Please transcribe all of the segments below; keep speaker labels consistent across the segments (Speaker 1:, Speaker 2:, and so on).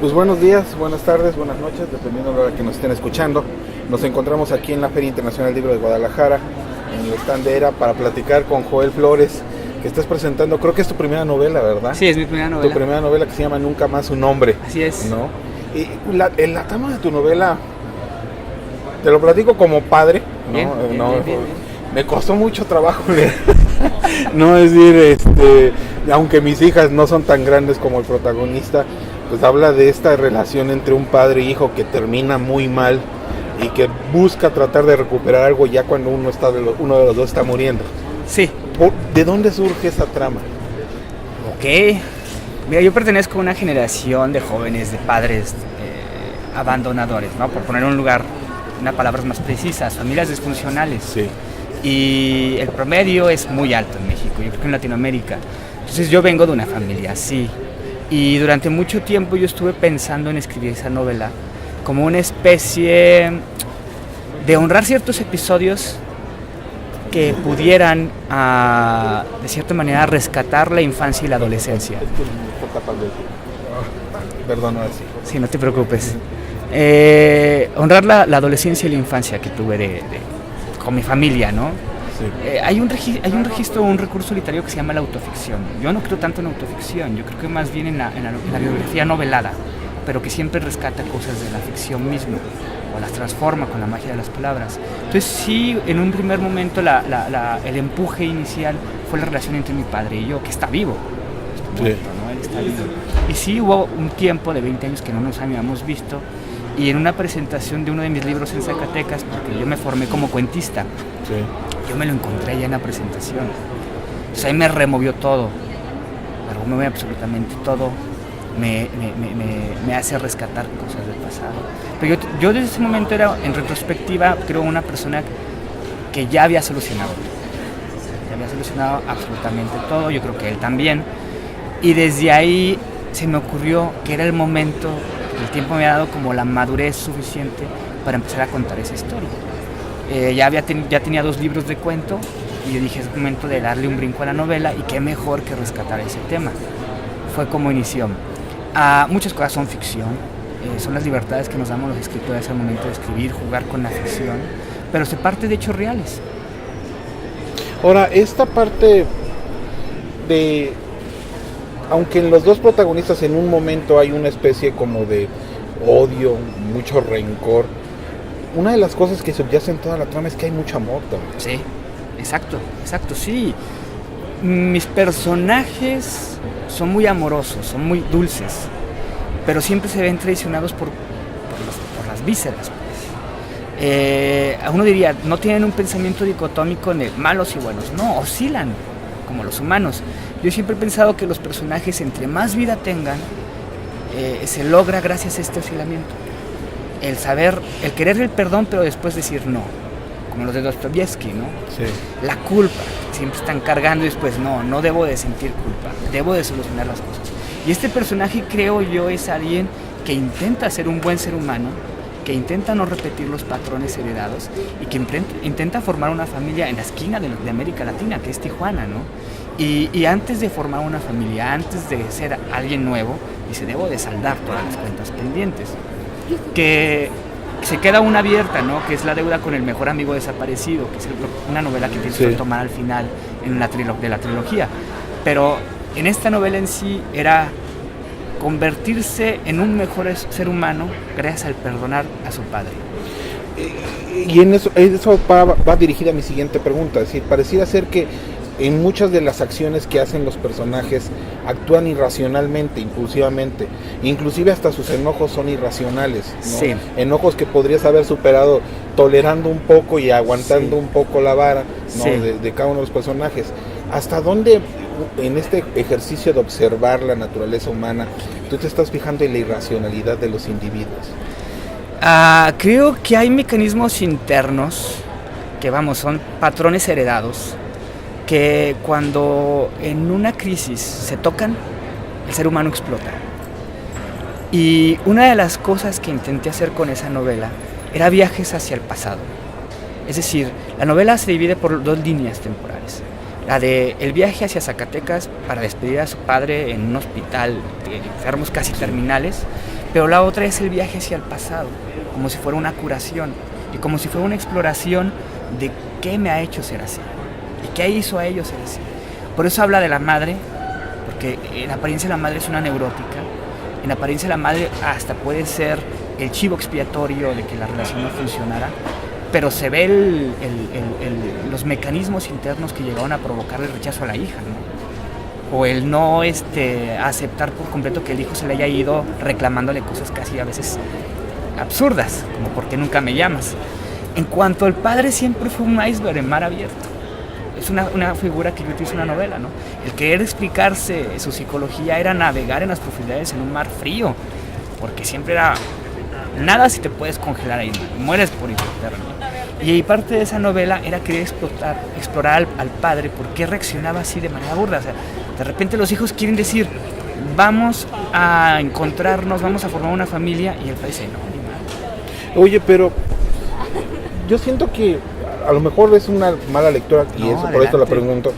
Speaker 1: Pues buenos días, buenas tardes, buenas noches, dependiendo de la hora que nos estén escuchando. Nos encontramos aquí en la Feria Internacional del Libro de Guadalajara, en el stand de ERA, para platicar con Joel Flores, que estás presentando, creo que es tu primera novela, ¿verdad?
Speaker 2: Sí, es mi primera novela.
Speaker 1: Tu primera novela, que se llama Nunca Más Un Hombre.
Speaker 2: Así es.
Speaker 1: ¿No? Y la trama de tu novela, te lo platico como padre, ¿no?
Speaker 2: Bien.
Speaker 1: Me costó mucho trabajo leer. No, es decir, aunque mis hijas no son tan grandes como el protagonista, pues habla de esta relación entre un padre e hijo que termina muy mal y que busca tratar de recuperar algo ya cuando uno de los dos está muriendo.
Speaker 2: Sí.
Speaker 1: ¿De dónde surge esa trama?
Speaker 2: Ok. Mira, yo pertenezco a una generación de jóvenes, de padres abandonadores, ¿no? Por poner unas palabras más precisas, familias disfuncionales.
Speaker 1: Sí.
Speaker 2: Y el promedio es muy alto en México, yo creo que en Latinoamérica. Entonces yo vengo de una familia así. Y durante mucho tiempo yo estuve pensando en escribir esa novela como una especie de honrar ciertos episodios que pudieran, de cierta manera, rescatar la infancia y la adolescencia.
Speaker 1: Perdón, ahora sí.
Speaker 2: Sí, no te preocupes. Honrar la adolescencia y la infancia que tuve con mi familia, ¿no?
Speaker 1: Sí.
Speaker 2: Hay un registro, un recurso literario que se llama la autoficción. Yo no creo tanto en autoficción, yo creo que más bien en la biografía novelada, pero que siempre rescata cosas de la ficción misma o las transforma con la magia de las palabras. Entonces sí, en un primer momento el empuje inicial fue la relación entre mi padre y yo, que está vivo.
Speaker 1: Sí.
Speaker 2: Muerto, ¿no? Él está vivo. Y sí hubo un tiempo de 20 años que no nos habíamos visto, y en una presentación de uno de mis libros en Zacatecas, porque yo me formé como cuentista,
Speaker 1: Sí.
Speaker 2: yo me lo encontré ya en la presentación. Entonces ahí me removió todo, me removió absolutamente todo, me hace rescatar cosas del pasado. Pero yo desde ese momento era, en retrospectiva, creo una persona que ya había solucionado todo. Ya había solucionado absolutamente todo, yo creo que él también. Y desde ahí se me ocurrió que era el momento, el tiempo me había dado como la madurez suficiente para empezar a contar esa historia. Ya tenía 2 libros de cuento y yo dije, es momento de darle un brinco a la novela, y qué mejor que rescatar ese tema. Fue como inició. Muchas cosas son ficción, son las libertades que nos damos los escritores al momento de escribir, jugar con la ficción, pero se parte de hechos reales.
Speaker 1: Ahora, esta parte de... Aunque en los dos protagonistas en un momento hay una especie como de odio, mucho rencor, una de las cosas que subyace en toda la trama es que hay mucho amor también.
Speaker 2: Sí, exacto, sí. Mis personajes son muy amorosos, son muy dulces, pero siempre se ven traicionados por las vísceras. Uno diría, no tienen un pensamiento dicotómico de malos y buenos, no, oscilan como los humanos. Yo siempre he pensado que los personajes, entre más vida tengan, se logra gracias a este oscilamiento. El querer el perdón, pero después decir no, como los de Dostoyevsky, ¿no?
Speaker 1: Sí.
Speaker 2: La culpa, siempre están cargando y después no debo de sentir culpa, debo de solucionar las cosas. Y este personaje, creo yo, es alguien que intenta ser un buen ser humano, que intenta no repetir los patrones heredados y que intenta formar una familia en la esquina de América Latina, que es Tijuana, ¿no? Y antes de formar una familia, antes de ser alguien nuevo, dice, debo de saldar todas las cuentas pendientes. Que se queda una abierta, ¿no? Que es la deuda con el mejor amigo desaparecido, que es una novela que pienso retomar al final de la trilogía. Pero en esta novela en sí era convertirse en un mejor ser humano gracias al perdonar a su padre.
Speaker 1: Y en eso va dirigida a mi siguiente pregunta. Es decir, pareciera ser que en muchas de las acciones que hacen los personajes actúan irracionalmente, impulsivamente, inclusive hasta sus enojos son irracionales, ¿no?
Speaker 2: Sí.
Speaker 1: Enojos que podrías haber superado tolerando un poco y aguantando un poco la vara, ¿no?
Speaker 2: Sí.
Speaker 1: de cada uno de los personajes. ¿Hasta dónde en este ejercicio de observar la naturaleza humana tú te estás fijando en la irracionalidad de los individuos?
Speaker 2: Creo que hay mecanismos internos que, son patrones heredados, que cuando en una crisis se tocan, el ser humano explota. Y una de las cosas que intenté hacer con esa novela era viajes hacia el pasado. Es decir, la novela se divide por 2 líneas temporales. La de el viaje hacia Zacatecas para despedir a su padre en un hospital de enfermos casi terminales, pero la otra es el viaje hacia el pasado, como si fuera una curación y como si fuera una exploración de qué me ha hecho ser así y qué hizo a ellos ser así. Por eso habla de la madre, porque en apariencia la madre es una neurótica, en apariencia la madre hasta puede ser el chivo expiatorio de que la relación no funcionara, pero se ve los mecanismos internos que llegaron a provocarle el rechazo a la hija, ¿no? O el no aceptar por completo que el hijo se le haya ido reclamándole cosas casi a veces absurdas, como ¿por qué nunca me llamas? En cuanto al padre, siempre fue un iceberg en mar abierto. Es una figura que yo utilizo en una novela, ¿no? El querer explicarse su psicología era navegar en las profundidades en un mar frío, porque siempre era nada si te puedes congelar ahí, ¿no? Mueres por hipotermia. Y parte de esa novela era querer explorar al padre por qué reaccionaba así de manera burda. O sea, de repente los hijos quieren decir, vamos a encontrarnos, vamos a formar una familia, y el padre dice, no, ni mal.
Speaker 1: Oye, pero yo siento que a lo mejor es una mala lectura, y eso por esto la pregunto.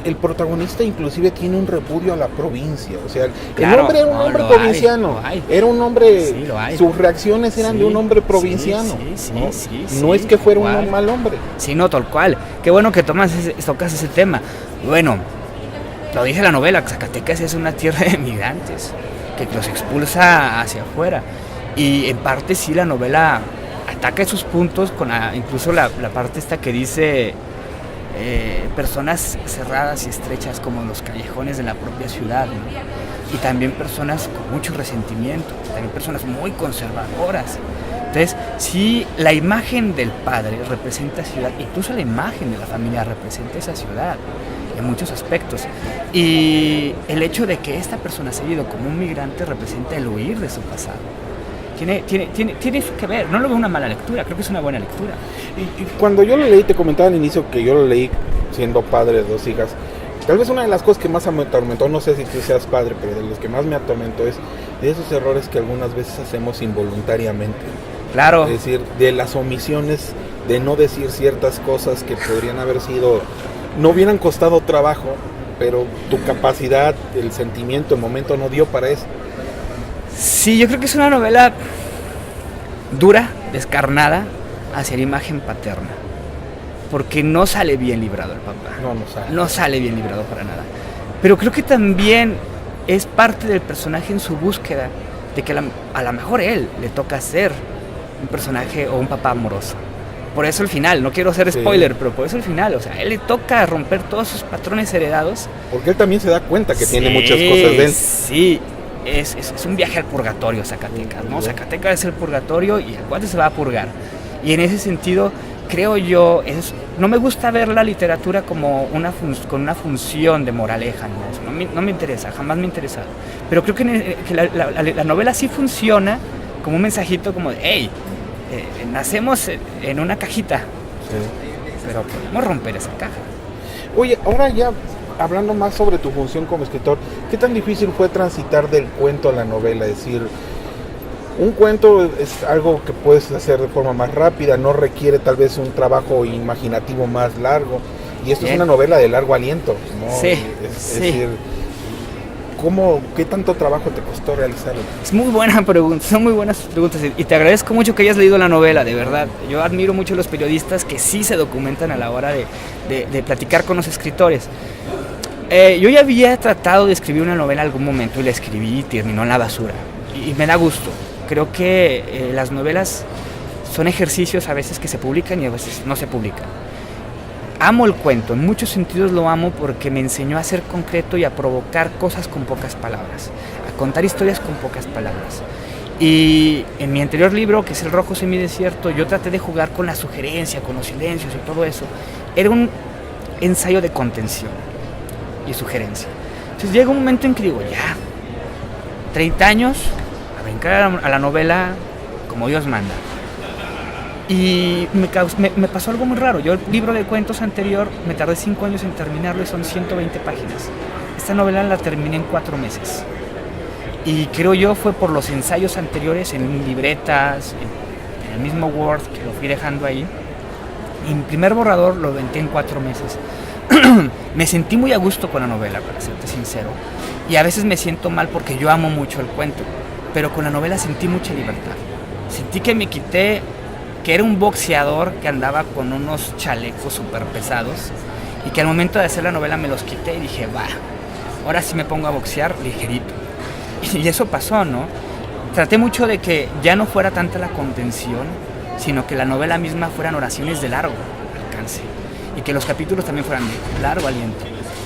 Speaker 1: El protagonista inclusive tiene un repudio a la provincia, o sea, claro, el hombre era un hombre provinciano, era un hombre, sí, sus reacciones eran de un hombre provinciano, no es que fuera un mal hombre.
Speaker 2: Sí, no, tal cual. Qué bueno que tocas ese tema. Bueno, lo dice la novela, Zacatecas es una tierra de migrantes que los expulsa hacia afuera, y en parte sí la novela ataca esos puntos con incluso la parte esta que dice personas cerradas y estrechas como los callejones de la propia ciudad, ¿no? Y también personas con mucho resentimiento, también personas muy conservadoras. Entonces, sí, la imagen del padre representa ciudad, incluso la imagen de la familia representa esa ciudad en muchos aspectos. Y el hecho de que esta persona se haya ido como un migrante representa el huir de su pasado. Tiene que ver, no lo veo una mala lectura, creo que es una buena lectura.
Speaker 1: Y cuando yo lo leí, te comentaba al inicio que yo lo leí siendo padre de 2 hijas. Tal vez una de las cosas que más me atormentó, no sé si tú seas padre, pero de los que más me atormentó es de esos errores que algunas veces hacemos involuntariamente.
Speaker 2: Claro.
Speaker 1: Es decir, de las omisiones, de no decir ciertas cosas que podrían haber sido, no hubieran costado trabajo, pero tu capacidad, el sentimiento, el momento no dio para eso.
Speaker 2: Sí, yo creo que es una novela dura, descarnada hacia la imagen paterna, porque no sale bien librado el papá. No sale bien librado para nada. Pero creo que también es parte del personaje en su búsqueda de que a lo mejor él le toca ser un personaje o un papá amoroso. Por eso el final, no quiero hacer spoiler, pero por eso el final, o sea, a él le toca romper todos sus patrones heredados.
Speaker 1: Porque él también se da cuenta que tiene muchas cosas de él.
Speaker 2: Sí. Es un viaje al purgatorio Zacatecas, ¿no? Zacatecas es el purgatorio y el cuate se va a purgar. Y en ese sentido, creo yo, no me gusta ver la literatura como con una función de moraleja, no me interesa, jamás me ha interesado. Pero creo que la novela sí funciona como un mensajito como de, hey, nacemos en una cajita, pero podemos romper esa caja.
Speaker 1: Oye, ahora ya hablando más sobre tu función como escritor, ¿qué tan difícil fue transitar del cuento a la novela? Es decir, un cuento es algo que puedes hacer de forma más rápida, no requiere tal vez un trabajo imaginativo más largo, y esto es una novela de largo aliento, ¿no?
Speaker 2: Sí,
Speaker 1: es decir, ¿qué tanto trabajo te costó realizarlo?
Speaker 2: Es muy buena pregunta, son muy buenas preguntas, y te agradezco mucho que hayas leído la novela, de verdad. Yo admiro mucho a los periodistas que sí se documentan a la hora de platicar con los escritores. Yo ya había tratado de escribir una novela en algún momento y la escribí y terminó en la basura. Y me da gusto. Creo que las novelas son ejercicios a veces que se publican y a veces no se publican. Amo el cuento, en muchos sentidos lo amo porque me enseñó a ser concreto y a provocar cosas con pocas palabras, a contar historias con pocas palabras. Y en mi anterior libro, que es El rojo semidesierto, yo traté de jugar con la sugerencia, con los silencios y todo eso. Era un ensayo de contención y sugerencia. Entonces llega un momento en que digo, ya, 30 años, a brincar a la novela como Dios manda. Y me pasó algo muy raro. Yo el libro de cuentos anterior me tardé 5 años en terminarlo y son 120 páginas. Esta novela la terminé en 4 meses. Y creo yo fue por los ensayos anteriores en libretas, en el mismo Word que lo fui dejando ahí. Y mi primer borrador lo aventé en 4 meses. Me sentí muy a gusto con la novela, para serte sincero. Y a veces me siento mal porque yo amo mucho el cuento. pero con la novela sentí mucha libertad. Sentí que me quité, que era un boxeador que andaba con unos chalecos súper pesados y que al momento de hacer la novela me los quité y dije, va, ahora sí me pongo a boxear ligerito. Y eso pasó, ¿no? Traté mucho de que ya no fuera tanta la contención, sino que la novela misma fueran oraciones de largo alcance y que los capítulos también fueran de largo aliento.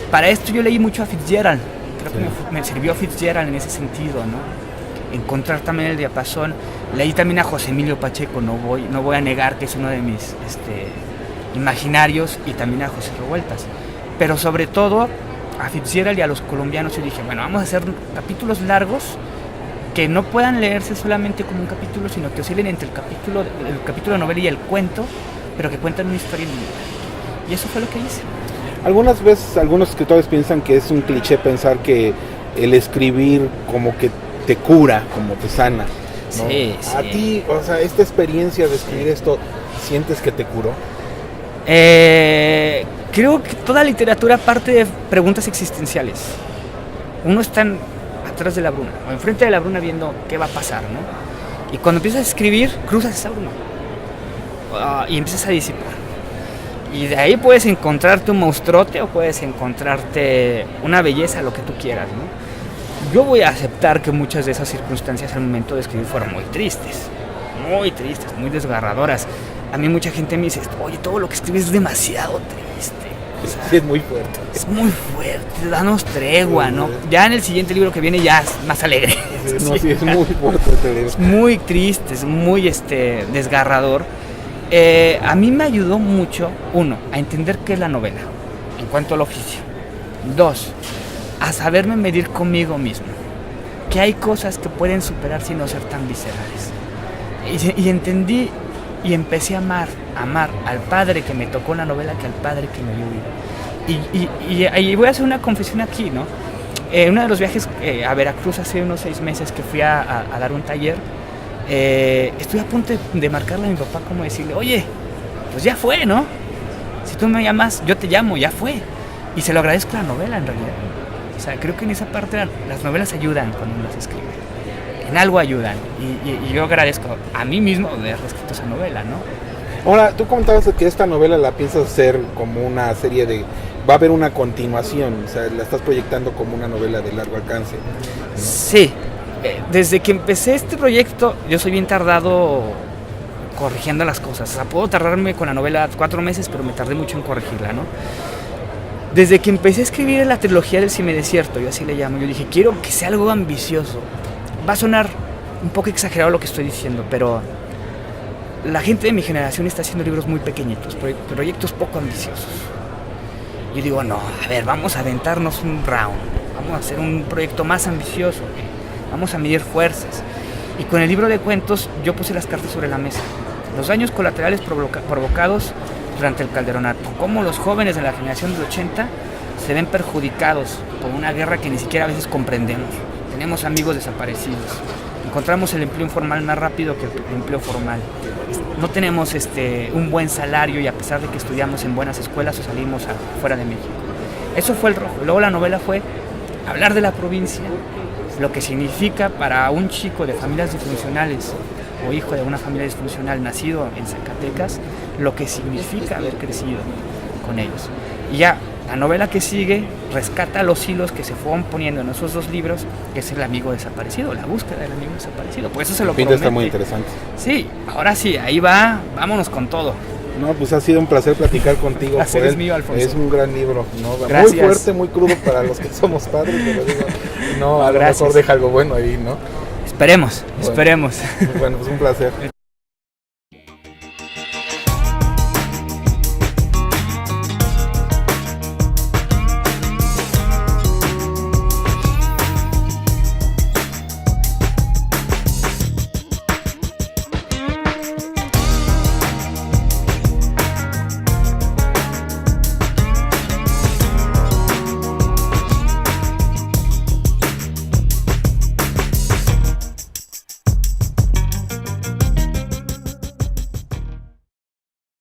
Speaker 2: Para esto yo leí mucho a Fitzgerald, creo que me sirvió Fitzgerald en ese sentido, ¿no? Encontrar también el diapasón. Leí también a José Emilio Pacheco, no voy a negar que es uno de mis imaginarios, y también a José Revueltas, pero sobre todo a Fitzgerald y a los colombianos. Yo dije, bueno, vamos a hacer capítulos largos que no puedan leerse solamente como un capítulo, sino que oscilen entre el capítulo de novela y el cuento, pero que cuentan una historia individual. Y eso fue lo que hice.
Speaker 1: Algunas veces algunos escritores piensan que es un cliché pensar que el escribir como que te cura, como te sana, ¿no?
Speaker 2: Sí.
Speaker 1: A ti, o sea, esta experiencia de escribir esto, ¿sientes que te curó?
Speaker 2: Creo que toda literatura parte de preguntas existenciales. Uno está atrás de la bruna o enfrente de la bruna viendo qué va a pasar, ¿no? Y cuando empiezas a escribir, cruzas esa bruna y empiezas a disipar. Y de ahí puedes encontrarte un monstruote o puedes encontrarte una belleza, lo que tú quieras, ¿no? Yo voy a aceptar que muchas de esas circunstancias al momento de escribir fueron muy tristes, muy desgarradoras. A mí mucha gente me dice, oye, todo lo que escribes es demasiado triste. O sea,
Speaker 1: sí, es muy fuerte.
Speaker 2: Es muy fuerte, danos tregua, ¿no? Ya en el siguiente libro que viene ya es más alegre.
Speaker 1: Sí, es muy fuerte este libro.
Speaker 2: Es muy triste, es muy desgarrador. A mí me ayudó mucho, uno, a entender qué es la novela, en cuanto al oficio. Dos, a saberme medir conmigo mismo. Que hay cosas que pueden superarse y no ser tan viscerales. Y entendí y empecé a amar al padre que me tocó la novela que al padre que me vio vivir. Y voy a hacer una confesión aquí, ¿no? Uno de los viajes a Veracruz hace unos 6 meses que fui a dar un taller, estuve a punto de marcarle a mi papá, como decirle, oye, pues ya fue, ¿no? Si tú me llamas, yo te llamo, ya fue. Y se lo agradezco a la novela, en realidad. O sea, creo que en esa parte las novelas ayudan cuando uno las escribe. En algo ayudan. Y yo agradezco a mí mismo de haber escrito esa novela, ¿no?
Speaker 1: Ahora, tú comentabas que esta novela la piensas hacer como una serie de... Va a haber una continuación, o sea, la estás proyectando como una novela de largo alcance, ¿no?
Speaker 2: Sí. Desde que empecé este proyecto, yo soy bien tardado corrigiendo las cosas. O sea, puedo tardarme con la novela 4 meses, pero me tardé mucho en corregirla, ¿no? Desde que empecé a escribir la trilogía del Semidesierto, yo así le llamo, yo dije, quiero que sea algo ambicioso. Va a sonar un poco exagerado lo que estoy diciendo, pero la gente de mi generación está haciendo libros muy pequeñitos, proyectos poco ambiciosos. Yo digo, no, a ver, vamos a aventarnos un round, vamos a hacer un proyecto más ambicioso, vamos a medir fuerzas. Y con el libro de cuentos yo puse las cartas sobre la mesa. Los daños colaterales provocados durante el Calderonato. Cómo los jóvenes de la generación del 80 se ven perjudicados por una guerra que ni siquiera a veces comprendemos. Tenemos amigos desaparecidos. Encontramos el empleo informal más rápido que el empleo formal. No tenemos un buen salario y a pesar de que estudiamos en buenas escuelas o salimos fuera de México. Eso fue el rojo. Luego la novela fue hablar de la provincia, lo que significa para un chico de familias disfuncionales o hijo de una familia disfuncional nacido en Zacatecas, lo que significa haber crecido con ellos. Y ya, la novela que sigue rescata los hilos que se fueron poniendo en esos 2 libros, que es el amigo desaparecido, la búsqueda del amigo desaparecido. Por eso se lo promete.
Speaker 1: Está muy interesante.
Speaker 2: Sí, ahora sí, ahí va, vámonos con todo.
Speaker 1: No, pues ha sido un placer platicar contigo.
Speaker 2: Placer es mío, Alfonso.
Speaker 1: Es un gran libro, ¿no?
Speaker 2: Gracias.
Speaker 1: Muy fuerte, muy crudo para los que somos padres, pero digo, no, a lo
Speaker 2: Gracias.
Speaker 1: mejor deja algo bueno ahí, ¿no?
Speaker 2: Esperemos.
Speaker 1: Bueno, pues un placer.